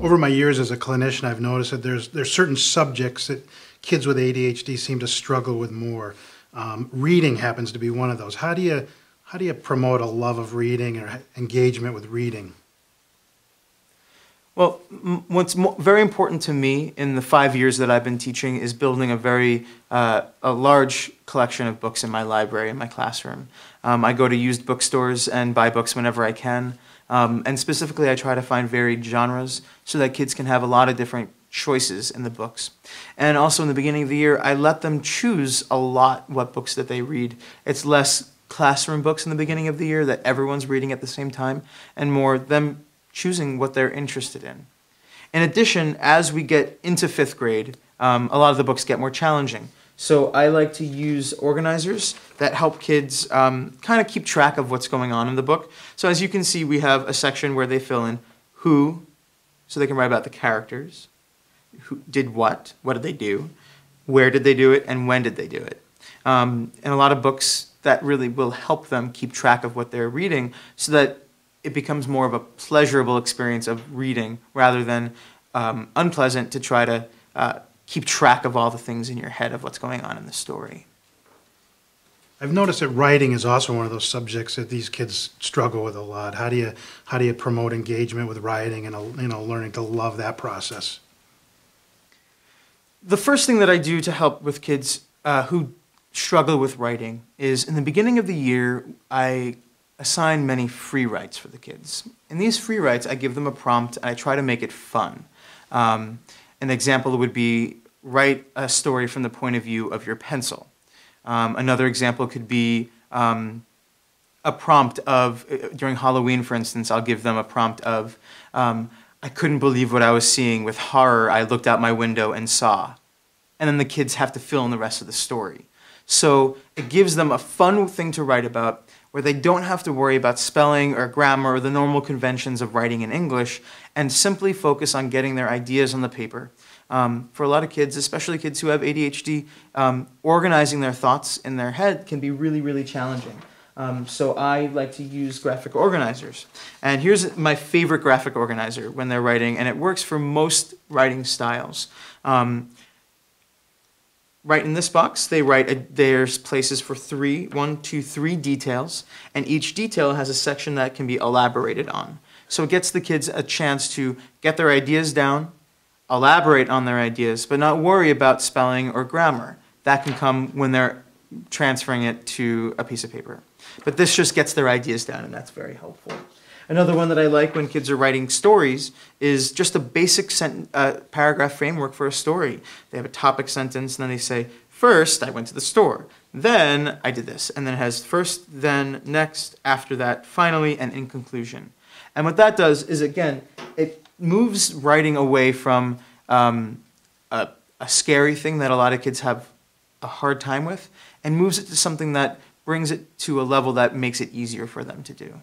Over my years as a clinician, I've noticed that there's certain subjects that kids with ADHD seem to struggle with more. Reading happens to be one of those. How do you promote a love of reading or engagement with reading? Well, what's very important to me in the 5 years that I've been teaching is building a large collection of books in my library, in my classroom. I go to used bookstores and buy books whenever I can. And specifically, I try to find varied genres so that kids can have a lot of different choices in the books. And also in the beginning of the year, I let them choose a lot what books that they read. It's less classroom books in the beginning of the year that everyone's reading at the same time, and more them choosing what they're interested in. In addition, as we get into 5th grade, a lot of the books get more challenging. So I like to use organizers that help kids kind of keep track of what's going on in the book. So as you can see, we have a section where they fill in who, so they can write about the characters, who did what did they do, where did they do it, and when did they do it. And a lot of books that really will help them keep track of what they're reading so that it becomes more of a pleasurable experience of reading rather than unpleasant to try to keep track of all the things in your head of what's going on in the story. I've noticed that writing is also one of those subjects that these kids struggle with a lot. How do you promote engagement with writing and learning to love that process? The first thing that I do to help with kids who struggle with writing is in the beginning of the year, I assign many free writes for the kids. In these free writes, I give them a prompt and I try to make it fun. An example would be write a story from the point of view of your pencil. Another example could be a prompt of, during Halloween, for instance, I'll give them a prompt of, I couldn't believe what I was seeing. With horror, I looked out my window and saw. And then the kids have to fill in the rest of the story. So it gives them a fun thing to write about where they don't have to worry about spelling or grammar or the normal conventions of writing in English and simply focus on getting their ideas on the paper. For a lot of kids, especially kids who have ADHD, organizing their thoughts in their head can be really, really challenging. So I like to use graphic organizers. And here's my favorite graphic organizer when they're writing, and it works for most writing styles. Right in this box, they write, there's places for 1, 2, 3 details, and each detail has a section that can be elaborated on. So it gets the kids a chance to get their ideas down, elaborate on their ideas, but not worry about spelling or grammar. That can come when they're transferring it to a piece of paper. But this just gets their ideas down, and that's very helpful. Another one that I like when kids are writing stories is just a basic paragraph framework for a story. They have a topic sentence, and then they say, first, I went to the store. Then, I did this. And then it has first, then, next, after that, finally, and in conclusion. And what that does is, again, it moves writing away from a scary thing that a lot of kids have a hard time with, and moves it to something that brings it to a level that makes it easier for them to do.